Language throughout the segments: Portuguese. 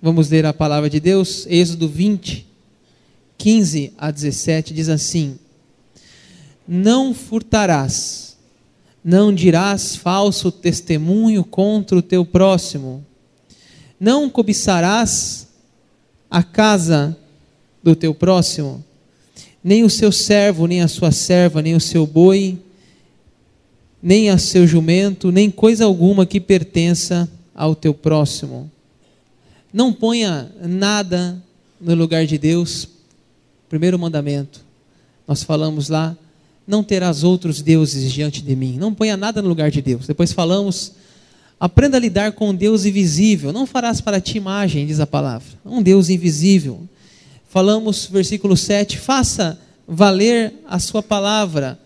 Vamos ler a palavra de Deus. Êxodo 20, 15 a 17, diz assim: não furtarás, não dirás falso testemunho contra o teu próximo, não cobiçarás a casa do teu próximo, nem o seu servo, nem a sua serva, nem o seu boi, nem a seu jumento, nem coisa alguma que pertença ao teu próximo. Não ponha nada no lugar de Deus. Primeiro mandamento, nós falamos lá, não terás outros deuses diante de mim. Não ponha nada no lugar de Deus. Depois falamos, aprenda a lidar com um Deus invisível. Não farás para ti imagem, diz a palavra. Um Deus invisível. Falamos, versículo 7, faça valer a sua palavra,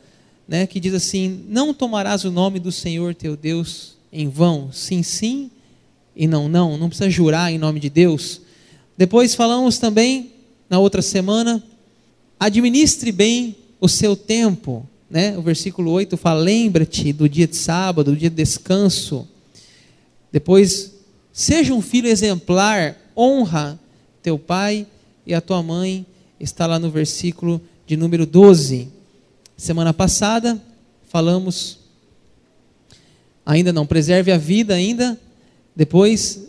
né, que diz assim, não tomarás o nome do Senhor teu Deus em vão. Sim, sim, e não, não. Não precisa jurar em nome de Deus. Depois falamos também, na outra semana, administre bem o seu tempo, né? O versículo 8 fala, lembra-te do dia de sábado, do dia de descanso. Depois, seja um filho exemplar, honra teu pai e a tua mãe, está lá no versículo de número 12. Semana passada, falamos, ainda não, preserve a vida ainda. Depois,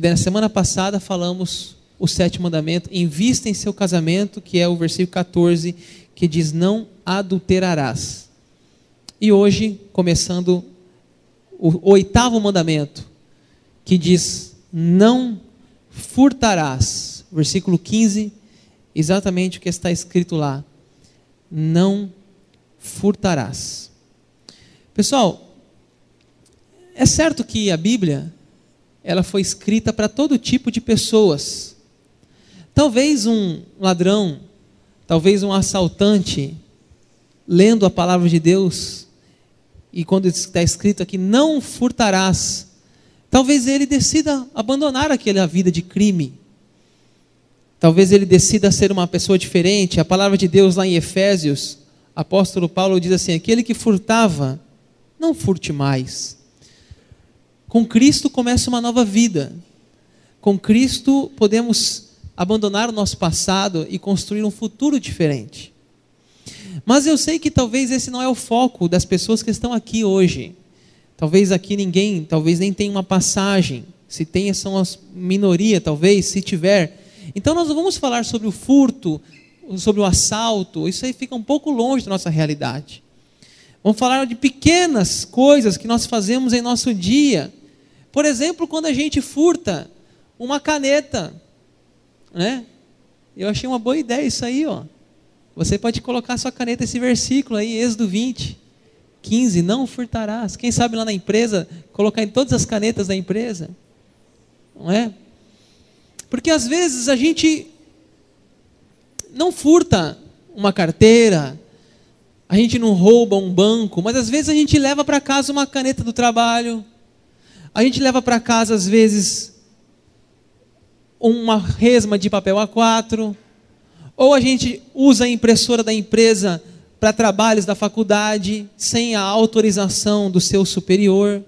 na semana passada, falamos o 7º mandamento, invista em seu casamento, que é o versículo 14, que diz, não adulterarás. E hoje, começando o 8º mandamento, que diz, não furtarás. Versículo 15, exatamente o que está escrito lá, não furtarás. Pessoal, é certo que a Bíblia, ela foi escrita para todo tipo de pessoas. Talvez um ladrão, talvez um assaltante, lendo a palavra de Deus, e quando está escrito aqui, não furtarás, talvez ele decida abandonar aquela vida de crime. Talvez ele decida ser uma pessoa diferente. A palavra de Deus lá em Efésios, apóstolo Paulo diz assim, aquele que furtava, não furte mais. Com Cristo começa uma nova vida. Com Cristo podemos abandonar o nosso passado e construir um futuro diferente. Mas eu sei que talvez esse não é o foco das pessoas que estão aqui hoje. Talvez aqui ninguém, talvez nem tenha uma passagem. Se tem, são as minoria, talvez, se tiver. Então nós não vamos falar sobre o furto, sobre o assalto. Isso aí fica um pouco longe da nossa realidade. Vamos falar de pequenas coisas que nós fazemos em nosso dia. Por exemplo, quando a gente furta uma caneta, né? Eu achei uma boa ideia isso aí, ó. Você pode colocar sua caneta, esse versículo aí, Êxodo 20, 15, não furtarás. Quem sabe lá na empresa, colocar em todas as canetas da empresa, não é? Porque às vezes a gente não furta uma carteira, a gente não rouba um banco, mas às vezes a gente leva para casa uma caneta do trabalho, a gente leva para casa às vezes uma resma de papel A4, ou a gente usa a impressora da empresa para trabalhos da faculdade, sem a autorização do seu superior,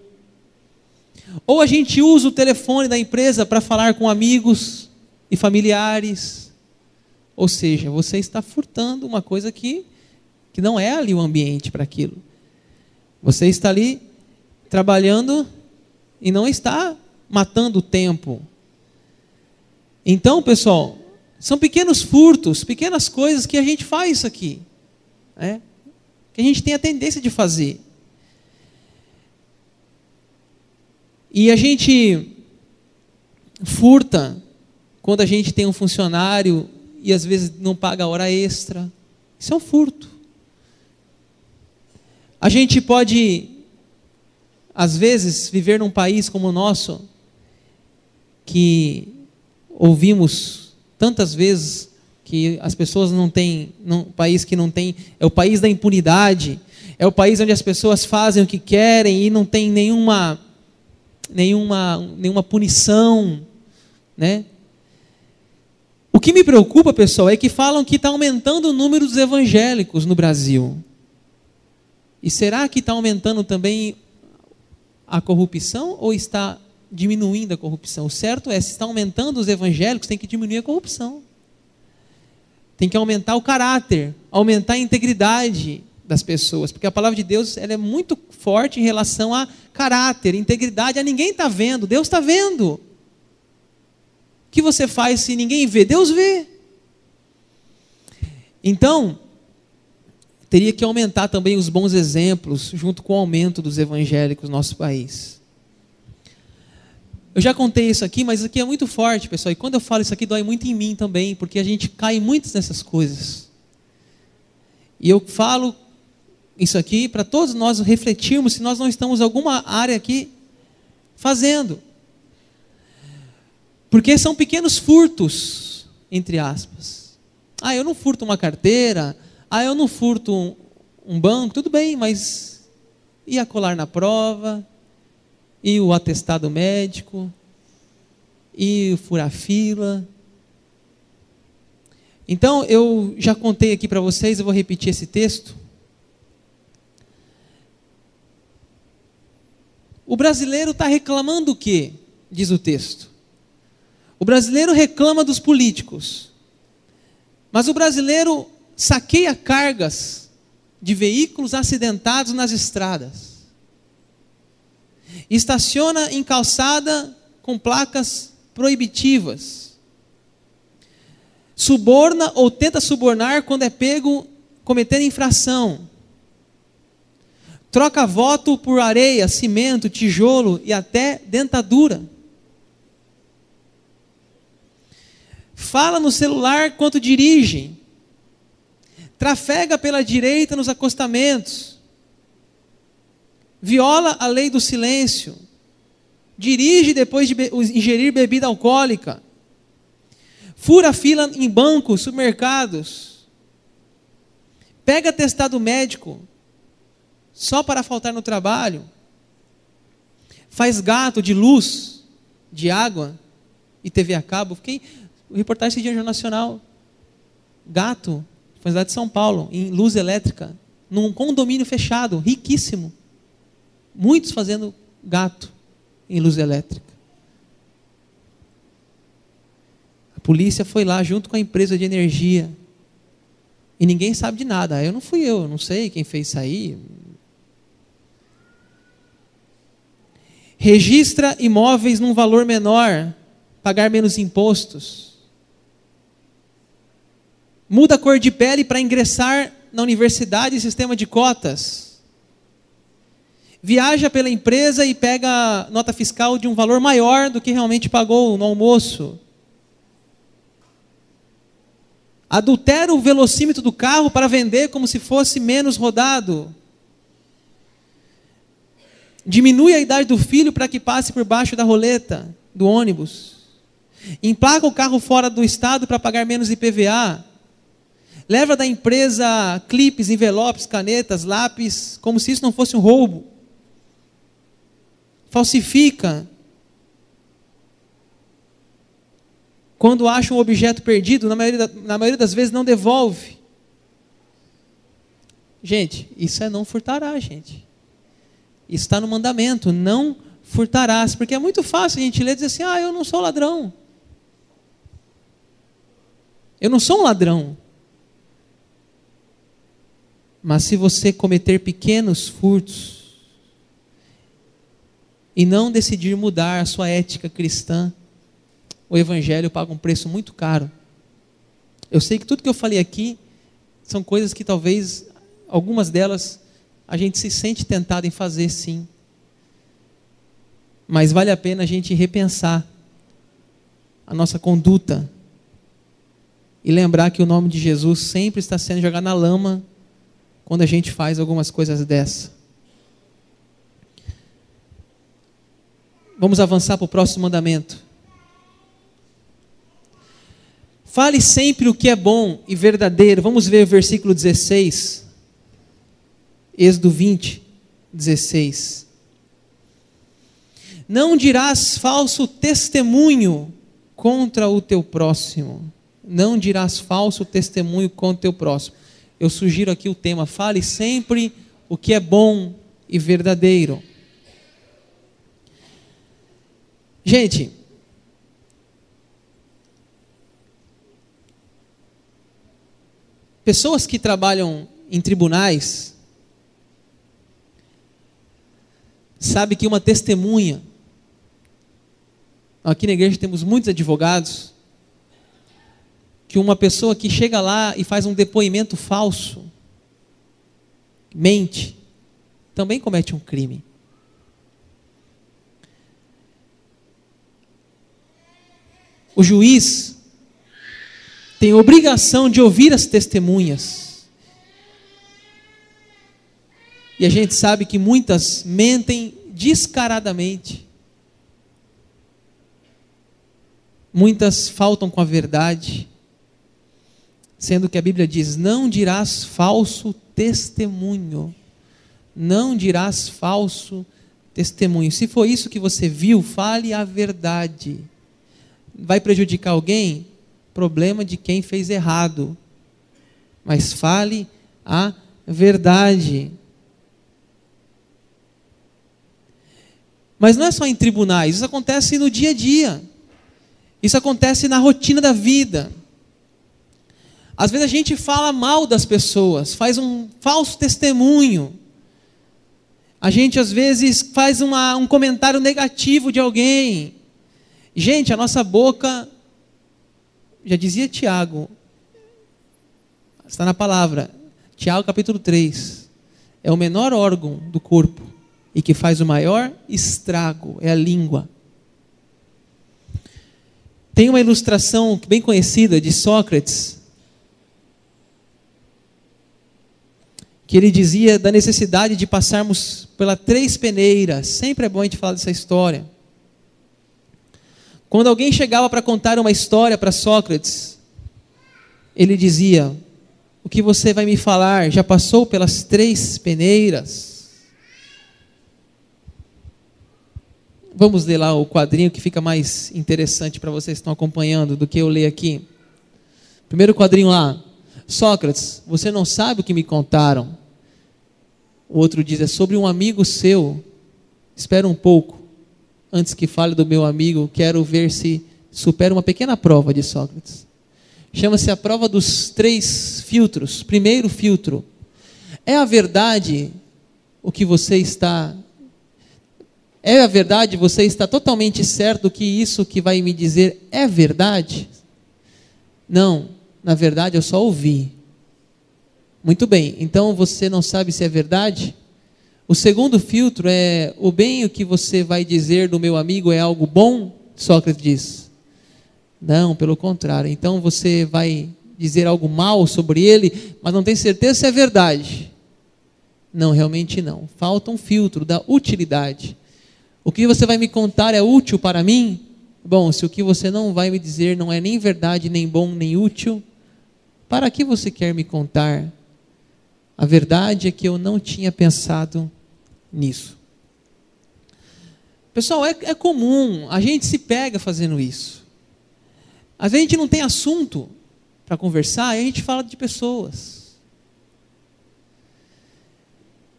ou a gente usa o telefone da empresa para falar com amigos e familiares. Ou seja, você está furtando uma coisa que não é ali o ambiente para aquilo. Você está ali trabalhando e não está matando o tempo. Então, pessoal, são pequenos furtos, pequenas coisas que a gente faz isso aqui, né? Que a gente tem a tendência de fazer. E a gente furta quando a gente tem um funcionário e às vezes não paga hora extra. Isso é um furto. A gente pode, às vezes, viver num país como o nosso, que ouvimos tantas vezes que as pessoas não têm, um país que não tem, é o país da impunidade, é o país onde as pessoas fazem o que querem e não tem nenhuma punição, né? O que me preocupa, pessoal, é que falam que está aumentando o número dos evangélicos no Brasil. E será que está aumentando também a corrupção ou está diminuindo a corrupção. O certo é, se está aumentando os evangélicos, tem que diminuir a corrupção. Tem que aumentar o caráter, aumentar a integridade das pessoas, porque a palavra de Deus ela é muito forte em relação a caráter, integridade. Ninguém está vendo, Deus está vendo. O que você faz se ninguém vê? Deus vê. Então, teria que aumentar também os bons exemplos, junto com o aumento dos evangélicos no nosso país. Eu já contei isso aqui, mas isso aqui é muito forte, pessoal, e quando eu falo isso aqui dói muito em mim também, porque a gente cai muito nessas coisas. E eu falo isso aqui para todos nós refletirmos se nós não estamos em alguma área aqui fazendo. Porque são pequenos furtos, entre aspas. Eu não furto uma carteira, eu não furto um banco, tudo bem, mas e a colar na prova? E o atestado médico? E o furar-fila? Então, eu já contei aqui para vocês, eu vou repetir esse texto. O brasileiro está reclamando o quê? Diz o texto. O brasileiro reclama dos políticos. Mas o brasileiro saqueia cargas de veículos acidentados nas estradas. Estaciona em calçada com placas proibitivas. Suborna ou tenta subornar quando é pego cometendo infração. Troca voto por areia, cimento, tijolo e até dentadura. Fala no celular enquanto dirige. Trafega pela direita nos acostamentos. Viola a lei do silêncio. Dirige depois de ingerir bebida alcoólica. Fura fila em bancos, supermercados. Pega atestado médico só para faltar no trabalho. Faz gato de luz, de água e TV a cabo. Reportagem esse dia no Jornal Nacional. Gato, na cidade de São Paulo, em luz elétrica, num condomínio fechado, riquíssimo. Muitos fazendo gato em luz elétrica. A polícia foi lá junto com a empresa de energia. E ninguém sabe de nada. Não fui eu, não sei quem fez isso aí. Registra imóveis num valor menor, pagar menos impostos. Muda a cor de pele para ingressar na universidade e sistema de cotas. Viaja pela empresa e pega nota fiscal de um valor maior do que realmente pagou no almoço. Adultera o velocímetro do carro para vender como se fosse menos rodado. Diminui a idade do filho para que passe por baixo da roleta do ônibus. Emplaca o carro fora do estado para pagar menos IPVA. Leva da empresa clipes, envelopes, canetas, lápis, como se isso não fosse um roubo. Falsifica. Quando acha um objeto perdido, na maioria das vezes não devolve. Gente, isso é não furtará, gente. Isso está no mandamento, não furtarás. Porque é muito fácil a gente ler e dizer assim, eu não sou ladrão. Eu não sou um ladrão. Mas se você cometer pequenos furtos e não decidir mudar a sua ética cristã, o evangelho paga um preço muito caro. Eu sei que tudo que eu falei aqui são coisas que talvez, algumas delas, a gente se sente tentado em fazer sim. Mas vale a pena a gente repensar a nossa conduta e lembrar que o nome de Jesus sempre está sendo jogado na lama quando a gente faz algumas coisas dessa. Vamos avançar para o próximo mandamento. Fale sempre o que é bom e verdadeiro. Vamos ver o versículo 16. Êxodo 20, 16. Não dirás falso testemunho contra o teu próximo. Não dirás falso testemunho contra o teu próximo. Eu sugiro aqui o tema, fale sempre o que é bom e verdadeiro. Gente, pessoas que trabalham em tribunais sabem que uma testemunha, aqui na igreja temos muitos advogados, que uma pessoa que chega lá e faz um depoimento falso, mente, também comete um crime. O juiz tem obrigação de ouvir as testemunhas. E a gente sabe que muitas mentem descaradamente. Muitas faltam com a verdade. Sendo que a Bíblia diz: não dirás falso testemunho. Não dirás falso testemunho. Se for isso que você viu, fale a verdade. Vai prejudicar alguém? Problema de quem fez errado. Mas fale a verdade. Mas não é só em tribunais, isso acontece no dia a dia. Isso acontece na rotina da vida. Às vezes a gente fala mal das pessoas, faz um falso testemunho. A gente às vezes faz um comentário negativo de alguém. Gente, a nossa boca, já dizia Tiago, está na palavra, Tiago capítulo 3, é o menor órgão do corpo e que faz o maior estrago, é a língua. Tem uma ilustração bem conhecida de Sócrates, que ele dizia da necessidade de passarmos pelas 3 peneiras. Sempre é bom a gente falar dessa história. Quando alguém chegava para contar uma história para Sócrates, ele dizia: o que você vai me falar já passou pelas 3 peneiras? Vamos ler lá o quadrinho que fica mais interessante para vocês que estão acompanhando do que eu ler aqui. Primeiro quadrinho lá: Sócrates, você não sabe o que me contaram. O outro diz: é sobre um amigo seu. Espera um pouco. Antes que fale do meu amigo, quero ver se supera uma pequena prova de Sócrates. Chama-se a prova dos 3 filtros. Primeiro filtro: é a verdade o que você está... É a verdade, você está totalmente certo que isso que vai me dizer é verdade? Não, na verdade eu só ouvi. Muito bem, então você não sabe se é verdade? O segundo filtro é: o bem o que você vai dizer do meu amigo é algo bom? Sócrates diz: não, pelo contrário. Então você vai dizer algo mal sobre ele, mas não tem certeza se é verdade. Não, realmente não. Falta um filtro da utilidade. O que você vai me contar é útil para mim? Bom, se o que você não vai me dizer não é nem verdade, nem bom, nem útil, para que você quer me contar? A verdade é que eu não tinha pensado nisso. Pessoal, é comum, a gente se pega fazendo isso. Às vezes a gente não tem assunto para conversar e a gente fala de pessoas.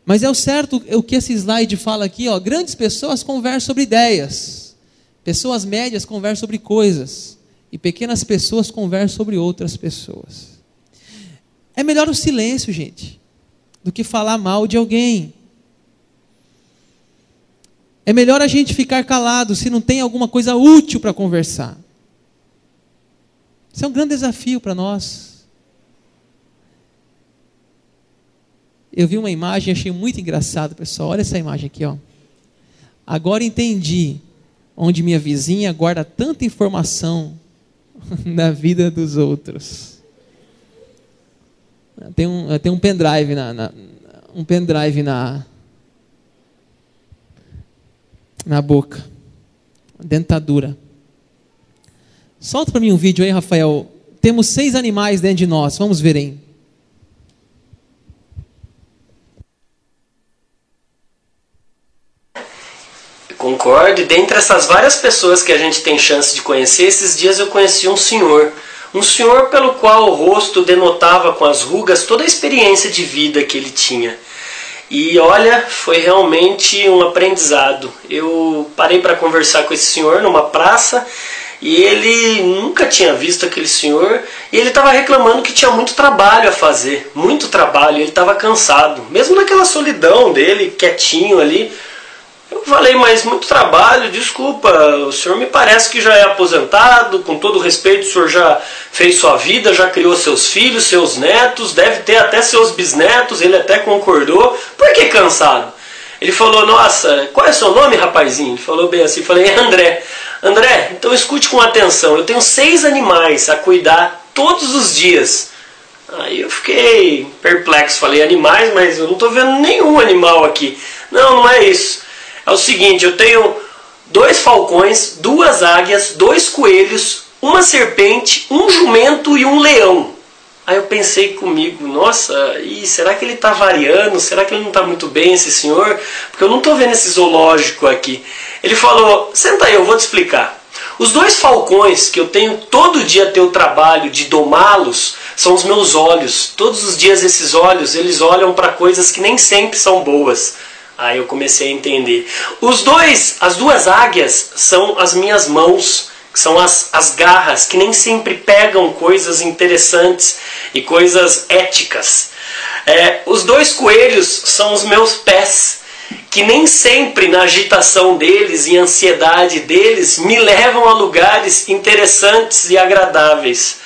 Mas é o certo o que esse slide fala aqui, ó: grandes pessoas conversam sobre ideias, pessoas médias conversam sobre coisas, e pequenas pessoas conversam sobre outras pessoas. É melhor o silêncio, gente, do que falar mal de alguém. É melhor a gente ficar calado se não tem alguma coisa útil para conversar. Isso é um grande desafio para nós. Eu vi uma imagem e achei muito engraçado, pessoal. Olha essa imagem aqui, ó. Agora entendi onde minha vizinha guarda tanta informação na vida dos outros. Tem um pendrive na boca, dentadura. Solta para mim um vídeo aí, Rafael. Temos 6 animais dentro de nós. Vamos ver aí. Concordo, e dentre essas várias pessoas que a gente tem chance de conhecer, esses dias eu conheci um senhor pelo qual o rosto denotava com as rugas toda a experiência de vida que ele tinha. E olha, foi realmente um aprendizado. Eu parei para conversar com esse senhor numa praça e ele nunca tinha visto aquele senhor e ele estava reclamando que tinha muito trabalho a fazer, muito trabalho, ele estava cansado, mesmo naquela solidão dele, quietinho ali. Eu falei, mas muito trabalho, desculpa, o senhor me parece que já é aposentado, com todo respeito, o senhor já fez sua vida, já criou seus filhos, seus netos, deve ter até seus bisnetos, ele até concordou, por que cansado? Ele falou, nossa, qual é o seu nome, rapazinho? Ele falou bem assim, falei, André. André, então escute com atenção, eu tenho 6 animais a cuidar todos os dias. Aí eu fiquei perplexo, falei, animais, mas eu não estou vendo nenhum animal aqui. Não, não é isso. É o seguinte, eu tenho 2 falcões, 2 águias, 2 coelhos, uma serpente, um jumento e um leão. Aí eu pensei comigo, nossa, e será que ele está variando? Será que ele não está muito bem, esse senhor? Porque eu não estou vendo esse zoológico aqui. Ele falou, senta aí, eu vou te explicar. Os 2 falcões que eu tenho todo dia ter o trabalho de domá-los são os meus olhos. Todos os dias esses olhos, eles olham para coisas que nem sempre são boas. Aí eu comecei a entender. As 2 águias são as minhas mãos, que são as garras, que nem sempre pegam coisas interessantes e coisas éticas. Os 2 coelhos são os meus pés, que nem sempre na agitação deles e ansiedade deles me levam a lugares interessantes e agradáveis.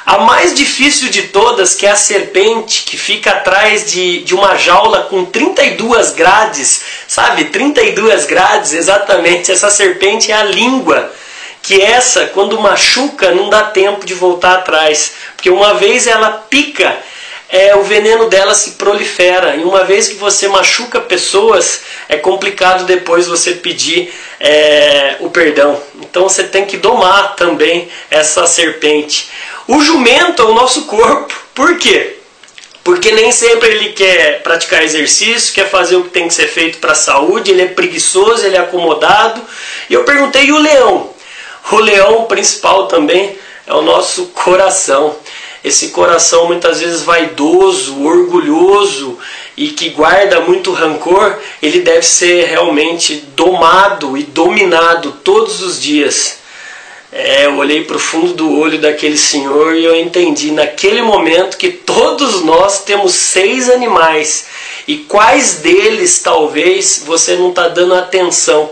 A mais difícil de todas, que é a serpente, que fica atrás de uma jaula com 32 grades, sabe? 32 grades, exatamente. Essa serpente é a língua, que essa, quando machuca, não dá tempo de voltar atrás. Porque uma vez ela pica, o veneno dela se prolifera. E uma vez que você machuca pessoas, é complicado depois você pedir o perdão. Então você tem que domar também essa serpente. O jumento é o nosso corpo. Por quê? Porque nem sempre ele quer praticar exercício, quer fazer o que tem que ser feito para a saúde, ele é preguiçoso, ele é acomodado. E eu perguntei, e o leão? O leão principal também é o nosso coração. Esse coração muitas vezes vaidoso, orgulhoso e que guarda muito rancor, ele deve ser realmente domado e dominado todos os dias. Eu olhei para o fundo do olho daquele senhor e eu entendi naquele momento que todos nós temos 6 animais. E quais deles talvez você não está dando atenção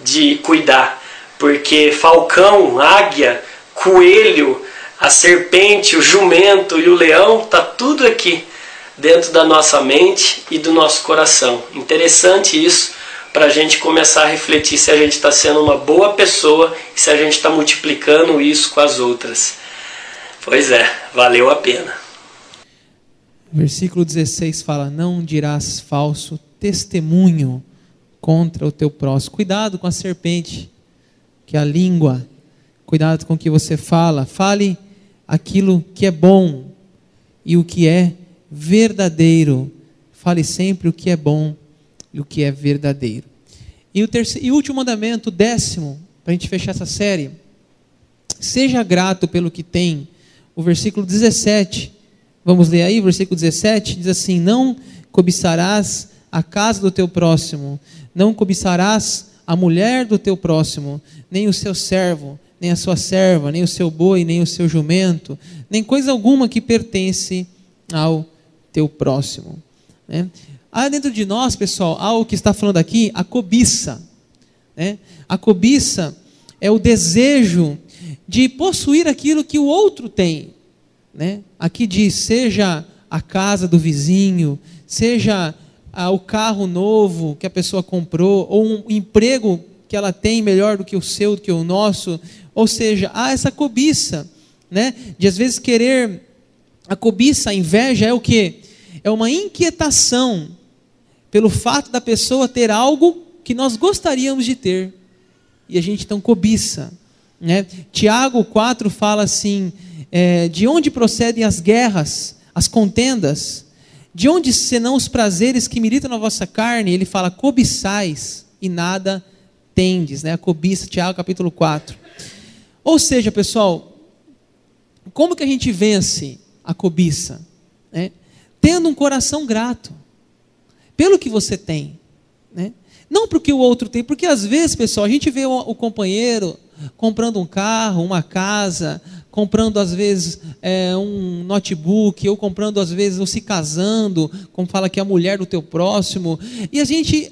de cuidar. Porque falcão, águia, coelho, a serpente, o jumento e o leão, está tudo aqui dentro da nossa mente e do nosso coração. Interessante isso, para a gente começar a refletir se a gente está sendo uma boa pessoa e se a gente está multiplicando isso com as outras. Pois é, valeu a pena. Versículo 16 fala, não dirás falso testemunho contra o teu próximo. Cuidado com a serpente, que é a língua. Cuidado com o que você fala. Fale aquilo que é bom e o que é verdadeiro. Fale sempre o que é bom e o que é verdadeiro. E o último mandamento, 10º, para a gente fechar essa série. Seja grato pelo que tem. O versículo 17. Vamos ler aí, o versículo 17. Diz assim, não cobiçarás a casa do teu próximo. Não cobiçarás a mulher do teu próximo. Nem o seu servo, nem a sua serva, nem o seu boi, nem o seu jumento. Nem coisa alguma que pertence ao teu próximo. Né? Há dentro de nós, pessoal, há o que está falando aqui, a cobiça. Né? A cobiça é o desejo de possuir aquilo que o outro tem. Né? Aqui diz, seja a casa do vizinho, seja o carro novo que a pessoa comprou, ou um emprego que ela tem melhor do que o seu, do que o nosso. Ou seja, há essa cobiça, né? De às vezes querer, a cobiça, a inveja é o quê? É uma inquietação pelo fato da pessoa ter algo que nós gostaríamos de ter. E a gente então cobiça. Né? Tiago 4 fala assim, de onde procedem as guerras, as contendas? De onde senão os prazeres que militam na vossa carne? Ele fala, cobiçais e nada tendes. Né? A cobiça, Tiago capítulo 4. Ou seja, pessoal, como que a gente vence a cobiça? Né? Tendo um coração grato. pelo que você tem, né? Não porque o outro tem, porque às vezes, pessoal, a gente vê o companheiro comprando um carro, uma casa, comprando às vezes um notebook, ou comprando às vezes, ou se casando, como fala que é a mulher do teu próximo, e a gente,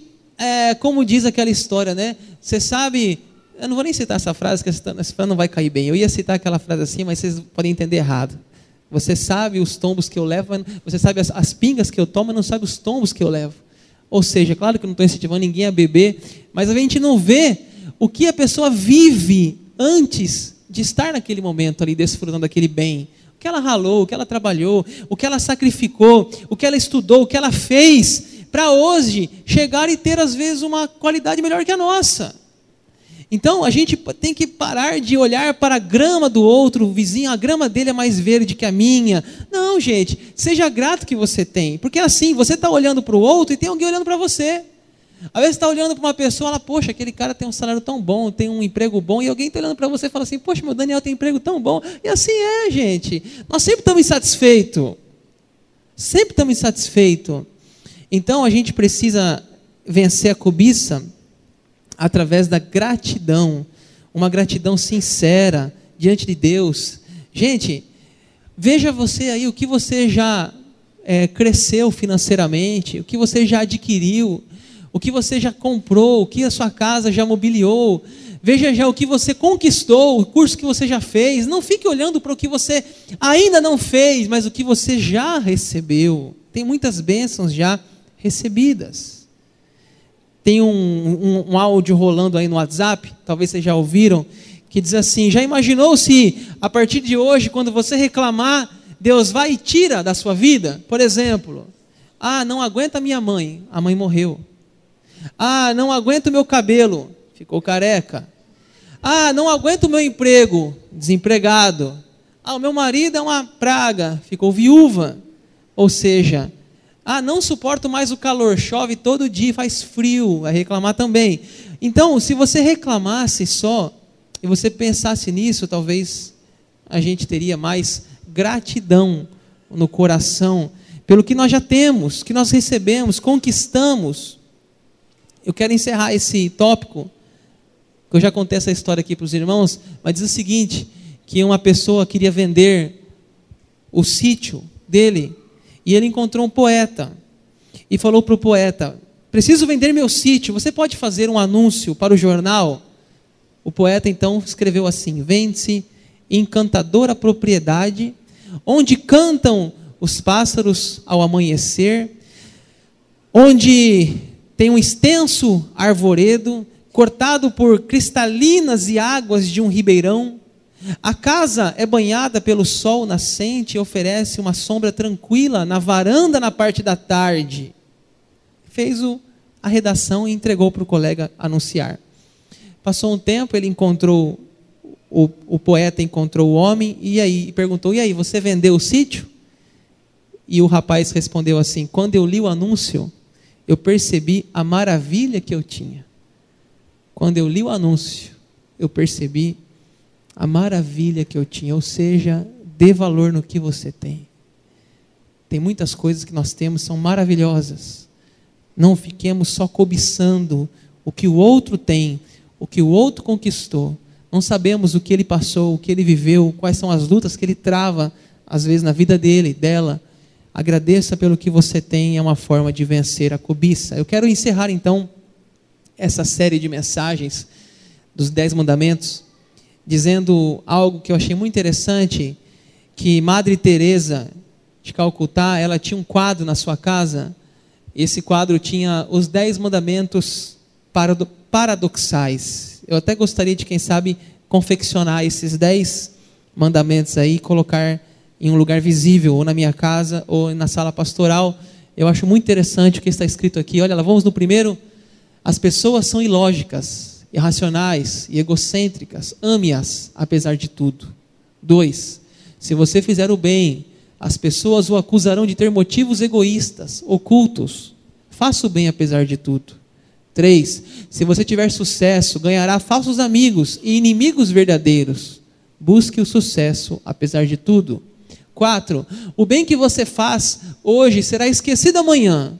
como diz aquela história, né? Você sabe, eu não vou nem citar essa frase, que essa frase não vai cair bem, eu ia citar aquela frase assim, mas vocês podem entender errado. Você sabe os tombos que eu levo, você sabe as pingas que eu tomo, mas não sabe os tombos que eu levo. Ou seja, claro que eu não estou incentivando ninguém a beber, mas a gente não vê o que a pessoa vive antes de estar naquele momento ali, desfrutando daquele bem. O que ela ralou, o que ela trabalhou, o que ela sacrificou, o que ela estudou, o que ela fez, para hoje chegar e ter às vezes uma qualidade melhor que a nossa. Então a gente tem que parar de olhar para a grama do outro, o vizinho, a grama dele é mais verde que a minha. Não, gente, seja grato que você tem, porque assim, você está olhando para o outro e tem alguém olhando para você. Às vezes você está olhando para uma pessoa, ela, poxa, aquele cara tem um salário tão bom, tem um emprego bom, e alguém está olhando para você e fala assim, poxa, meu Daniel tem um emprego tão bom. E assim gente, nós sempre estamos insatisfeitos. Sempre estamos insatisfeitos. Então a gente precisa vencer a cobiça através da gratidão, uma gratidão sincera diante de Deus. Gente, veja você aí o que você já cresceu financeiramente, o que você já adquiriu, o que você já comprou, o que a sua casa já mobiliou. Veja já o que você conquistou, o curso que você já fez. Não fique olhando para o que você ainda não fez, mas o que você já recebeu. Tem muitas bênçãos já recebidas. Tem um áudio rolando aí no WhatsApp, talvez vocês já ouviram, que diz assim, já imaginou se a partir de hoje, quando você reclamar, Deus vai e tira da sua vida? Por exemplo, não aguenta minha mãe, a mãe morreu. Não aguento o meu cabelo, ficou careca. Não aguento o meu emprego, desempregado. O meu marido é uma praga, ficou viúva. Ou seja, não suporto mais o calor, chove todo dia, faz frio, vai reclamar também. Então, se você reclamasse só, e você pensasse nisso, talvez a gente teria mais gratidão no coração, pelo que nós já temos, que nós recebemos, conquistamos. Eu quero encerrar esse tópico, que eu já contei essa história aqui para os irmãos, mas diz o seguinte, que uma pessoa queria vender o sítio dele, e ele encontrou um poeta, e falou para o poeta, preciso vender meu sítio, você pode fazer um anúncio para o jornal? O poeta então escreveu assim, vende-se encantadora propriedade, onde cantam os pássaros ao amanhecer, onde tem um extenso arvoredo, cortado por cristalinas e águas de um ribeirão. A casa é banhada pelo sol nascente e oferece uma sombra tranquila na varanda na parte da tarde. Fez a redação e entregou para o colega anunciar. Passou um tempo, ele encontrou, o poeta encontrou o homem e perguntou, e aí, você vendeu o sítio? E o rapaz respondeu assim, quando eu li o anúncio, eu percebi a maravilha que eu tinha. Quando eu li o anúncio, eu percebi a maravilha que eu tinha. Ou seja, dê valor no que você tem. Tem muitas coisas que nós temos, são maravilhosas. Não fiquemos só cobiçando o que o outro tem, o que o outro conquistou. Não sabemos o que ele passou, o que ele viveu, quais são as lutas que ele trava, às vezes na vida dele, dela. Agradeça pelo que você tem, é uma forma de vencer a cobiça. Eu quero encerrar então essa série de mensagens dos 10 mandamentos, dizendo algo que eu achei muito interessante, que Madre Teresa de Calcutá, ela tinha um quadro na sua casa, esse quadro tinha os 10 mandamentos paradoxais. Eu até gostaria de, quem sabe, confeccionar esses 10 mandamentos aí e colocar em um lugar visível, ou na minha casa, ou na sala pastoral. Eu acho muito interessante o que está escrito aqui. Olha lá, vamos no primeiro. As pessoas são ilógicas, irracionais e egocêntricas. Ame-as, apesar de tudo. 2. Se você fizer o bem, as pessoas o acusarão de ter motivos egoístas, ocultos. Faça o bem, apesar de tudo. 3. Se você tiver sucesso, ganhará falsos amigos e inimigos verdadeiros. Busque o sucesso, apesar de tudo. 4. O bem que você faz hoje será esquecido amanhã.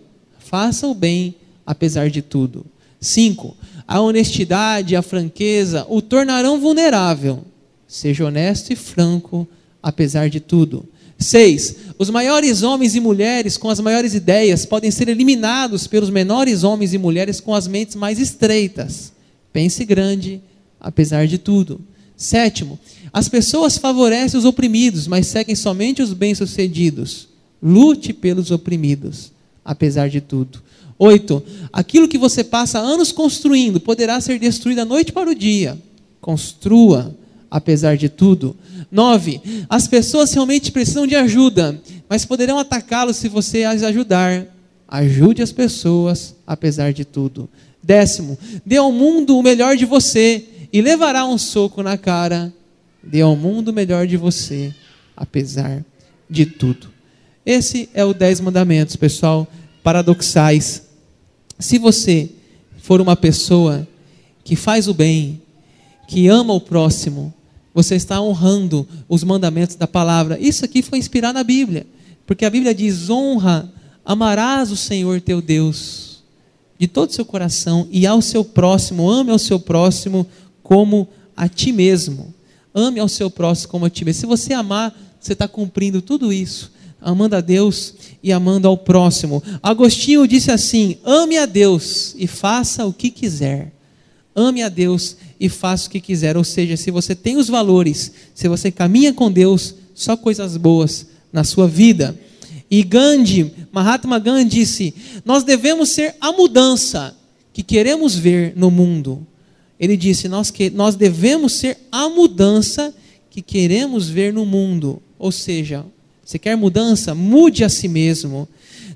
faça o bem apesar de tudo. 5. A honestidade e a franqueza o tornarão vulnerável. Seja honesto e franco apesar de tudo. 6. Os maiores homens e mulheres com as maiores ideias podem ser eliminados pelos menores homens e mulheres com as mentes mais estreitas. Pense grande apesar de tudo. 7. As pessoas favorecem os oprimidos, mas seguem somente os bem-sucedidos. Lute pelos oprimidos, apesar de tudo. 8. Aquilo que você passa anos construindo poderá ser destruído da noite para o dia. Construa, apesar de tudo. 9. As pessoas realmente precisam de ajuda, mas poderão atacá-los se você as ajudar. Ajude as pessoas, apesar de tudo. 10. Dê ao mundo o melhor de você e levará um soco na cara. Dê ao mundo o melhor de você, apesar de tudo. Esse é o 10 mandamentos, pessoal, paradoxais. Se você for uma pessoa que faz o bem, que ama o próximo, você está honrando os mandamentos da palavra. Isso aqui foi inspirado na Bíblia, porque a Bíblia diz: honra, amarás o Senhor teu Deus de todo o seu coração e ao seu próximo, ame ao seu próximo como a ti mesmo. Ame ao seu próximo como a ti mesmo. Se você amar, você está cumprindo tudo isso, amando a Deus e amando ao próximo. Agostinho disse assim: ame a Deus e faça o que quiser. Ame a Deus e faça o que quiser. Ou seja, se você tem os valores, se você caminha com Deus, só coisas boas na sua vida. E Mahatma Gandhi disse: nós devemos ser a mudança que queremos ver no mundo. Ele disse: nós devemos ser a mudança que queremos ver no mundo. Ou seja, você quer mudança? Mude a si mesmo.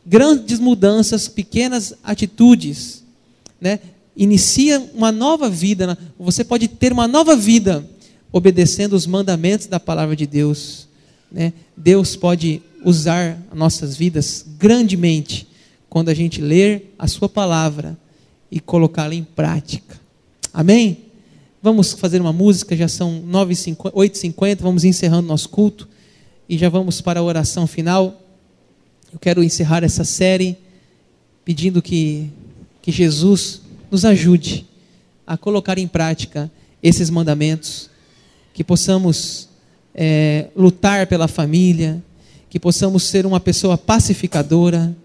Grandes mudanças, pequenas atitudes, né? Inicia uma nova vida. Você pode ter uma nova vida obedecendo os mandamentos da palavra de Deus, né? Deus pode usar nossas vidas grandemente quando a gente ler a sua palavra e colocá-la em prática. Amém? Vamos fazer uma música, já são 8h50, vamos encerrando nosso culto e já vamos para a oração final. Eu quero encerrar essa série pedindo que Jesus nos ajude a colocar em prática esses mandamentos, que possamos lutar pela família, que possamos ser uma pessoa pacificadora,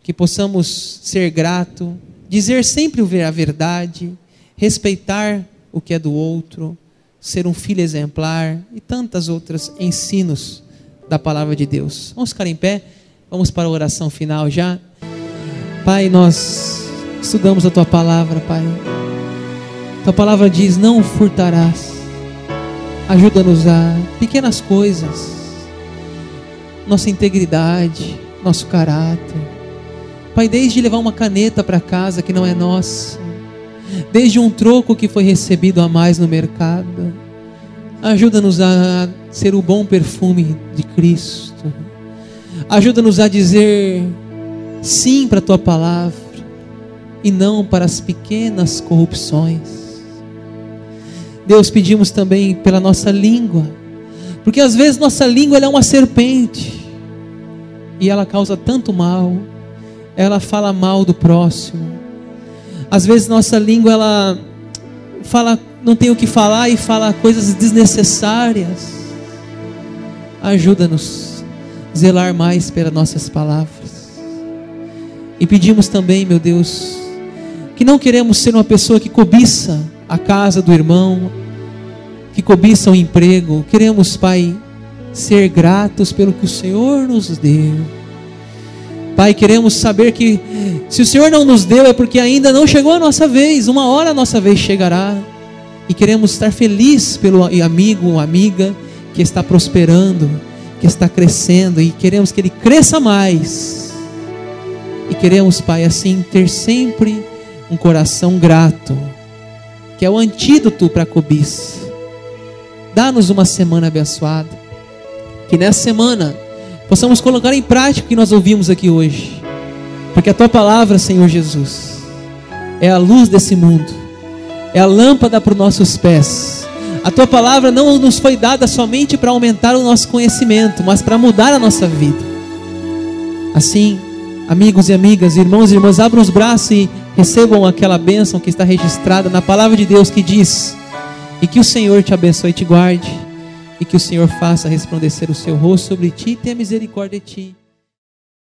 que possamos ser grato, dizer sempre a verdade, respeitar o que é do outro, ser um filho exemplar e tantas outras ensinos da palavra de Deus. Vamos ficar em pé, vamos para a oração final já. Pai, nós estudamos a Tua palavra, Pai. Tua palavra diz: não furtarás. Ajuda-nos a pequenas coisas, nossa integridade, nosso caráter. Pai, desde levar uma caneta para casa que não é nossa, desde um troco que foi recebido a mais no mercado, ajuda-nos a ser o bom perfume de Cristo. Ajuda-nos a dizer sim para a Tua palavra e não para as pequenas corrupções. Deus, pedimos também pela nossa língua, porque às vezes nossa língua ela é uma serpente e ela causa tanto mal, ela fala mal do próximo. Às vezes nossa língua ela fala, não tem o que falar e fala coisas desnecessárias. Ajuda-nos a zelar mais pelas nossas palavras. E pedimos também, meu Deus, que não queremos ser uma pessoa que cobiça a casa do irmão, que cobiça o emprego. Queremos, Pai, ser gratos pelo que o Senhor nos deu. Pai, queremos saber que se o Senhor não nos deu é porque ainda não chegou a nossa vez. Uma hora a nossa vez chegará. E queremos estar felizes pelo amigo ou amiga que está prosperando, que está crescendo, e queremos que ele cresça mais. E queremos, Pai, assim ter sempre um coração grato, que é o antídoto para a cobiça. Dá-nos uma semana abençoada, que nessa semana possamos colocar em prática o que nós ouvimos aqui hoje, porque a Tua palavra, Senhor Jesus, é a luz desse mundo, é a lâmpada para os nossos pés. A Tua palavra não nos foi dada somente para aumentar o nosso conhecimento, mas para mudar a nossa vida. Assim, Amigos e amigas, irmãos e irmãs, abram os braços e recebam aquela bênção que está registrada na palavra de Deus, que diz: e que o Senhor te abençoe e te guarde, e que o Senhor faça resplandecer o seu rosto sobre ti e tenha misericórdia de ti.